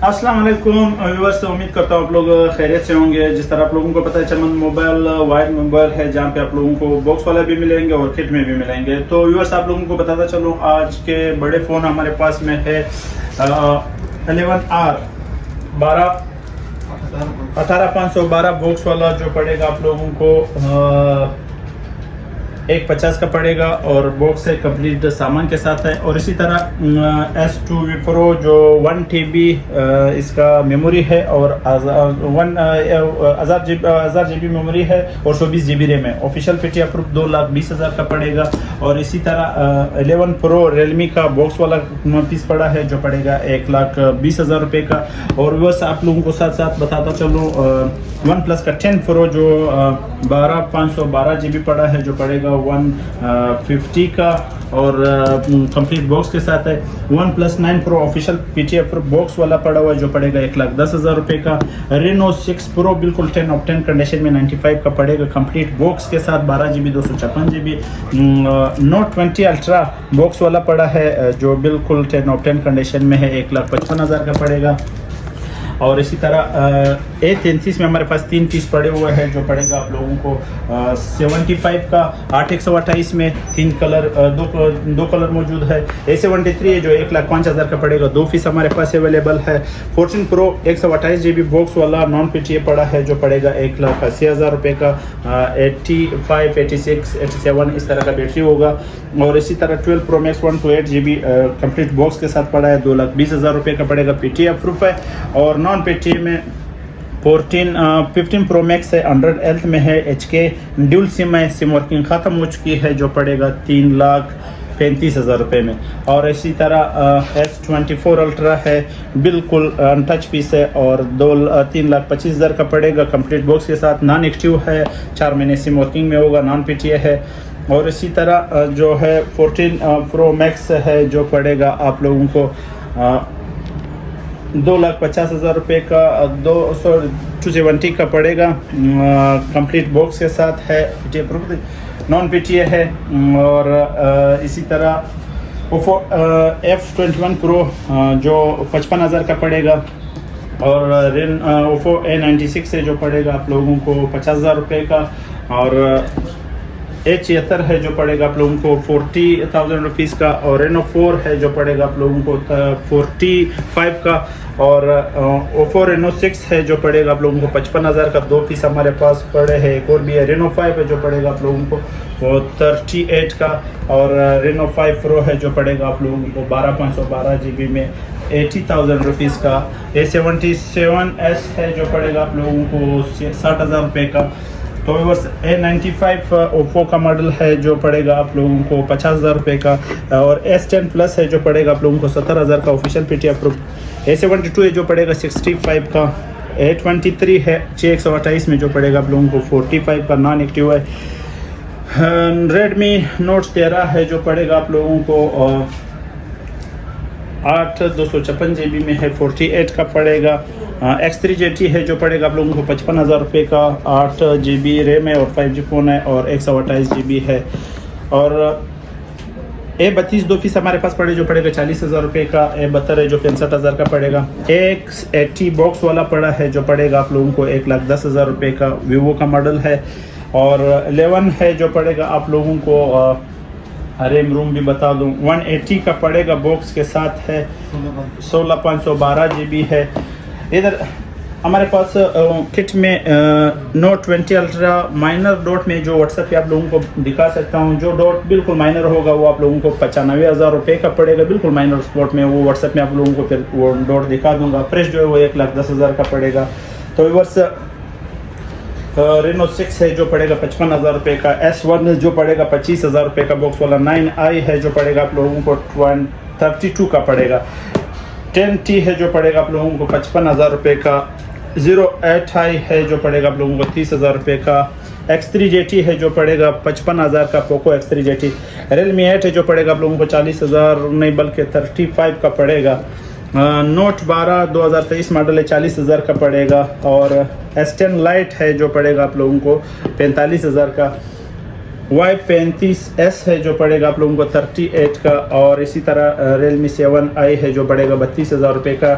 अस्सलाम वालेकुम व्यूअर्स, उम्मीद करता हूँ आप लोग खैरियत से होंगे। जिस तरह आप लोगों को पता है चमन मोबाइल वाइड मोबाइल है, जहाँ पे आप लोगों को बॉक्स वाला भी मिलेंगे और किट में भी मिलेंगे। तो व्यूअर्स, आप लोगों को बताता चलूँ, आज के बड़े फ़ोन हमारे पास में है 11R 18512 बॉक्स वाला, जो पड़ेगा आप लोगों को 150 का पड़ेगा और बॉक्स है कंप्लीट सामान के साथ है। और इसी तरह S2 Pro जो 1 TB इसका मेमोरी है और 1000 GB मेमोरी है और 124 GB रैम है। ऑफिशियल PTI अप्रूव 2,20,000 का पड़ेगा। और इसी तरह 11 Pro Realme का बॉक्स वाला पीस पड़ा है, जो पड़ेगा 1,20,000 रुपये का। और बस आप लोगों को साथ साथ बताता चलूँ, OnePlus का 10 Pro जो 512 GB पड़ा है, जो पड़ेगा 150 का और कंप्लीट बॉक्स के साथ है। OnePlus 9 Pro official PTI approve box वाला पड़ा हुआ है, जो पड़ेगा 1,10,000 रुपये का। Reno 6 Pro बिल्कुल 10 ऑफ 10 कंडीशन में 95 का पड़ेगा कंप्लीट बॉक्स के साथ, 12 GB 256 GB। Note 20 Ultra box वाला पड़ा है, जो बिल्कुल 10 ऑफ 10 कंडीशन में है, 1,55,000 का पड़ेगा। और इसी तरह A33 में हमारे पास 3 पीस पड़े हुए हैं, जो पड़ेगा आप लोगों को 75 का। 8128 में 3 कलर दो कलर मौजूद है। A73 है जो 1,05,000 का पड़ेगा, 2 पीस हमारे पास अवेलेबल है। 14 Pro 128 GB बॉक्स वाला नॉन PTI पड़ा है, जो पड़ेगा 1,80,000 रुपये का। 85, 86, 87 इस तरह का बैटरी होगा। और इसी तरह 12 Pro Max 128 GB complete box के साथ पड़ा है, 2,20,000 रुपये का पड़ेगा, PTI अप्रूव है। और नॉन PTI में 15 Pro Max है, 100 में है, HK ड्यूल सिम है, सिम वर्किंग ख़त्म हो चुकी है, जो पड़ेगा 3,35,000 रुपये में। और इसी तरह S24 Ultra है, बिल्कुल अनटच पीस है और 3,25,000 का पड़ेगा कंप्लीट बॉक्स के साथ। नॉन एक्टिव है, 4 महीने सिम वर्किंग में होगा, नॉन PTI है। और इसी तरह जो है 14 Pro Max है, जो पड़ेगा आप लोगों को 2,50,000 रुपये का, 270 का पड़ेगा कंप्लीट बॉक्स के साथ है, PTI अप्रूव्ड नॉन PTI है। और इसी तरह Oppo F21 Pro जो 55,000 का पड़ेगा। और Oppo A96 है, जो पड़ेगा आप लोगों को 50,000 रुपये का। और A76 है, जो पड़ेगा आप लोगों को 40,000 रुपीज़ का। और Reno 4 है, जो पड़ेगा आप लोगों को 45 का। और Oppo Reno 6 है, जो पड़ेगा आप लोगों को 55,000 का, 2 पीस हमारे पास पड़े हैं। एक और भी है, Reno 5 है, जो पड़ेगा आप लोगों को 38 का। और Reno 5 Pro है, जो पड़ेगा आप लोगों को 512 GB में 80,000 रुपीज़ का। A77s है, जो पड़ेगा आप लोगों को 60,000 रुपये का। तो बस A95 ओप्पो का मॉडल है, जो पड़ेगा आप लोगों को 50,000 रुपये का। और S10 Plus है, जो पड़ेगा आप लोगों को 70,000 का, ऑफिशियल PTI अप्रूव। A72 है, जो पड़ेगा 65 का। A23 है 6128 में, जो पड़ेगा आप लोगों को 45 का, नॉन एक्टिव है। Redmi Note 13 है, जो पड़ेगा आप लोगों को 256 GB में है, 48 का पड़ेगा। X3 GT है, जो पड़ेगा आप लोगों को 55,000 रुपये का, 8 GB रैम है और 5G फ़ोन है और 128 GB है। और A32 2 पीस हमारे पास पड़े, जो पड़ेगा 40,000 रुपये का। A72 है, जो 65,000 का पड़ेगा। X80 बॉक्स वाला पड़ा है, जो पड़ेगा आप लोगों को 1,10,000 रुपये का, वीवो का मॉडल है। और 11 है, जो पड़ेगा आप लोगों को रैम रूम भी बता दूं 180 का पड़ेगा, बॉक्स के साथ है, 16,512 GB है। इधर हमारे पास किट में Note 20 Ultra माइनर डॉट में, जो व्हाट्सएप पे आप लोगों को दिखा सकता हूं, जो डॉट बिल्कुल माइनर होगा वो आप लोगों को 95,000 रुपये का पड़ेगा, बिल्कुल माइनर स्पॉट में। वो व्हाट्सएप में आप लोगों को फिर वो डॉट दिखा दूंगा। फ्रेश जो है वो 1,10,000 का पड़ेगा। तो व्यूअर्स, Reno 6 है, जो पड़ेगा 55,000 रुपये का। S1 जो पड़ेगा 25,000 रुपये का, बॉक्स वाला। 9i है, जो पड़ेगा आप लोगों को 32 का पड़ेगा। 10T है, जो पड़ेगा आप लोगों को 55,000 रुपये का। 08i है, जो पड़ेगा आप लोगों को 30,000 रुपये का। X3 GT है, जो पड़ेगा 55,000 का, पोको X3 GT। Realme 8 है, जो पड़ेगा आप लोगों को 40,000 नहीं बल्कि 35 का पड़ेगा। Note 12 2023 मॉडल है, 40,000 का पड़ेगा। और S10 Lite है, जो पड़ेगा आप लोगों को 45,000 का। Y35S है, जो पड़ेगा आप लोगों को 38 का। और इसी तरह Realme 7i है, जो पड़ेगा 32,000 रुपये का।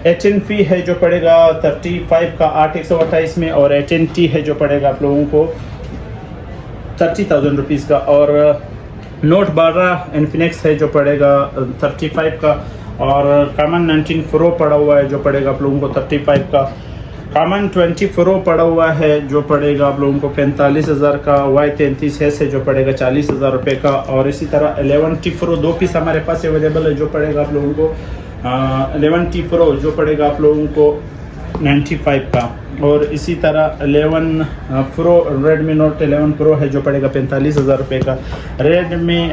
HNP है जो पड़ेगा 35 का 8/128 में, और HNT है जो पड़ेगा आप लोगों को 30,000 रुपीज़ का। और नोट 12 इन्फिनिक्स है जो पड़ेगा 35 का, और कॉमन 19 प्रो पड़ा हुआ है जो पड़ेगा आप लोगों को 35 का। कॉमन 20 प्रो पड़ा हुआ है जो पड़ेगा आप लोगों को 45,000 का। Y33S है जो पड़ेगा 40,000 रुपये का। और इसी तरह 11T प्रो 2 पीस हमारे पास अवेलेबल है जो पड़ेगा आप लोगों को 11T प्रो जो पड़ेगा आप लोगों को 95 का। और इसी तरह 11 प्रो रेडमी नोट 11 प्रो है जो पड़ेगा 45,000 रुपये का। रेडमी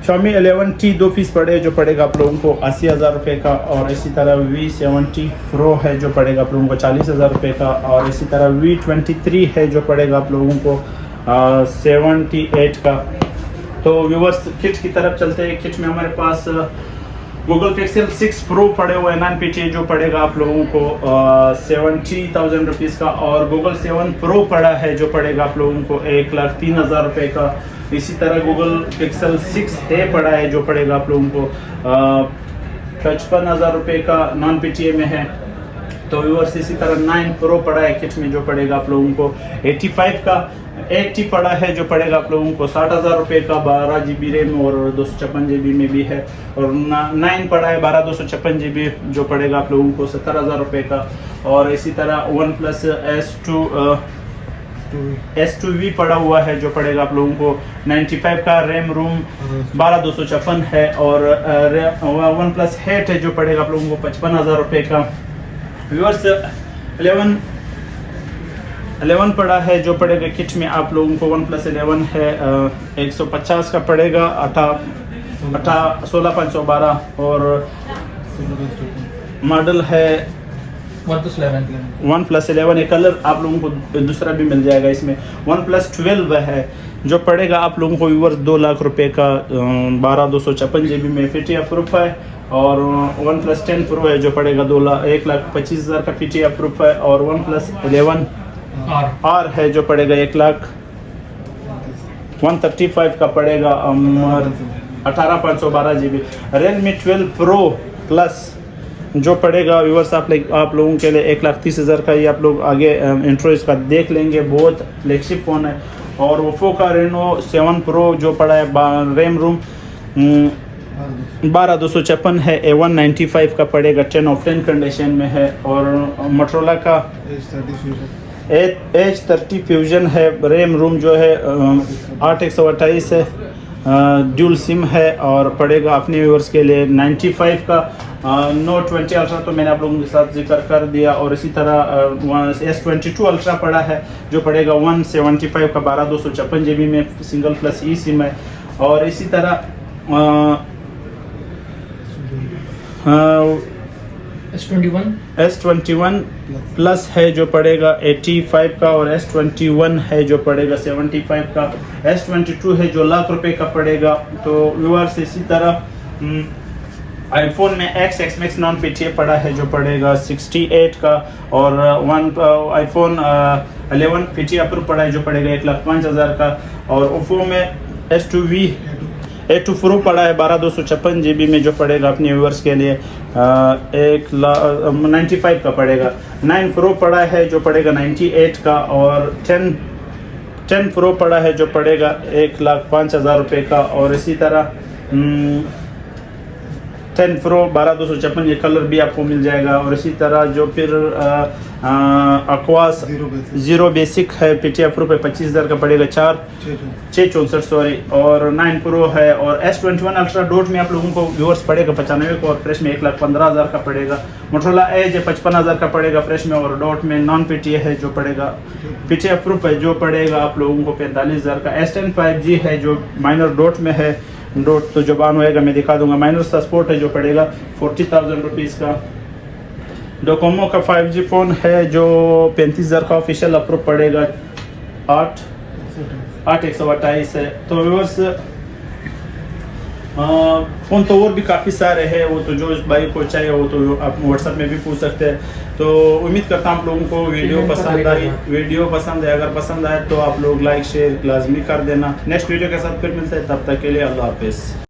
Xiaomi 11T 2 पीस पड़े जो पड़ेगा आप लोगों को 80,000 रुपये का। और इसी तरह V70 Pro है जो पड़ेगा आप लोगों को 40,000 रुपये का। और इसी तरह V23 है जो पड़ेगा आप लोगों को 78 का। तो व्यूवर्स किट की तरफ चलते हैं। किट में हमारे पास गूगल पिक्सल 6 प्रो पड़े हुए हैं non-PTA जो पड़ेगा आप लोगों को 70,000 रुपीज़ का। और गूगल 7 प्रो पड़ा है जो पड़ेगा आप लोगों को 1,03,000 रुपये का। इसी तरह गूगल पिक्सल 6A पड़ा है जो पड़ेगा आप लोगों को 55,000 रुपये का, non-PTA में है। तो व्यूअर्स इसी तरह 9 प्रो पड़ा है किट में जो पड़ेगा आप लोगों को 85 का। 80 पड़ा है जो पड़ेगा आप लोगों को 60,000 रुपये का, 12 GB रैम और 256 GB में भी है। और 9 पड़ा है 12 256 GB जो पड़ेगा आप लोगों को 70,000 रुपये का। और इसी तरह OnePlus S2V पड़ा हुआ है जो पड़ेगा आप लोगों को 95 का। रैम रोम 12 256 है। और OnePlus 8 है जो पड़ेगा आप लोगों को 55,000 रुपये का। व्यूअर्स 11 पड़ा है जो पड़ेगा किट में आप लोगों को OnePlus 11 है 150 का पड़ेगा 16,512। और मॉडल है OnePlus 11 एक कलर आप लोगों को दूसरा भी मिल जाएगा इसमें। OnePlus 12 है जो पड़ेगा आप लोगों को व्यूअर्स 2 लाख रुपए का 12 256 GB में PTA प्रूफ है। और OnePlus 10 Pro है जो पड़ेगा 1,25,000 का PTA प्रूफ है। और OnePlus 11 R है जो पड़ेगा 1,135 का पड़ेगा 18,512 GB। Realme 12 Pro Plus जो पड़ेगा व्यूअर्स आप लोगों के लिए 1,30,000 का। ये आप लोग आगे इंट्रो इसका देख लेंगे, बहुत फ्लैगशिप फ़ोन है। और ओप्पो का Reno 7 Pro जो पड़ा है रैम रोम 12 256 है, A195 का पड़ेगा 10 ऑफ 10 कंडीशन में है। और मोटरोला का H30 फ्यूजन है, रैम रोम जो है 8/128 है, ड्यूल सिम है और पड़ेगा अपने व्यूअर्स के लिए 95 का। Note 20 अल्ट्रा तो मैंने आप लोगों के साथ जिक्र कर दिया। और इसी तरह S22 अल्ट्रा पड़ा है जो पड़ेगा 175 का 12 256 GB में, सिंगल प्लस ई सिम है। और इसी तरह S21 प्लस है जो पड़ेगा 85 का। और S21 है जो पड़ेगा 75 का। S22 है जो लाख रुपए का पड़ेगा। तो व्यूअर्स इसी तरह आईफोन में X Max नॉन PTA पड़ा है जो पड़ेगा 68 का। और आईफोन 11 PTA अप्रूव पड़ा है जो पड़ेगा 1,05,000 का। और ओप्पो में A2 Pro पड़ा है 12 256 GB में जो पड़ेगा अपने व्यूअर्स के लिए 1,95 का पड़ेगा। 9 Pro पड़ा है जो पड़ेगा 98 का। और 10 Pro पड़ा है जो पड़ेगा 1,05,000 रुपये का। और इसी तरह 10 Pro 12 256 ये कलर भी आपको मिल जाएगा। और इसी तरह जो फिर अक्वास जीरो बेसिक है PTA प्रूफ है 25,000 का पड़ेगा 664 सॉरी। और 9 Pro है। और S21 अल्ट्रा डॉट में आप लोगों को व्यूअर्स पड़ेगा 95 को। और फ्रेश में 1,15,000 का पड़ेगा। मोटरोला एज है 55,000 का पड़ेगा फ्रेश में। और डॉट में नॉन PTA है जो पड़ेगा PTA प्रूफ है जो पड़ेगा आप लोगों को 45,000 का। S10 5G है जो माइनर डॉट में है। डॉट तो जब ऑन होएगा मैं दिखा दूंगा। माइनर का सपोर्ट है जो पड़ेगा 40,000 रुपीज़ का। डोकोमो का 5G फ़ोन है जो 35,000 का ऑफिशियल अप्रूव पड़ेगा 8,128 है। तो व्यूअर्स फ़ोन तो और भी काफ़ी सारे हैं, वो तो जो इस भाई को चाहिए वो तो आप व्हाट्सएप में भी पूछ सकते हैं। तो उम्मीद करता हूँ आप लोगों को वीडियो पसंद है। अगर पसंद आए तो आप लोग लाइक शेयर लाजमी कर देना। नेक्स्ट वीडियो के साथ फिर मिलते हैं, तब तक के लिए अल्लाह हाफिज़।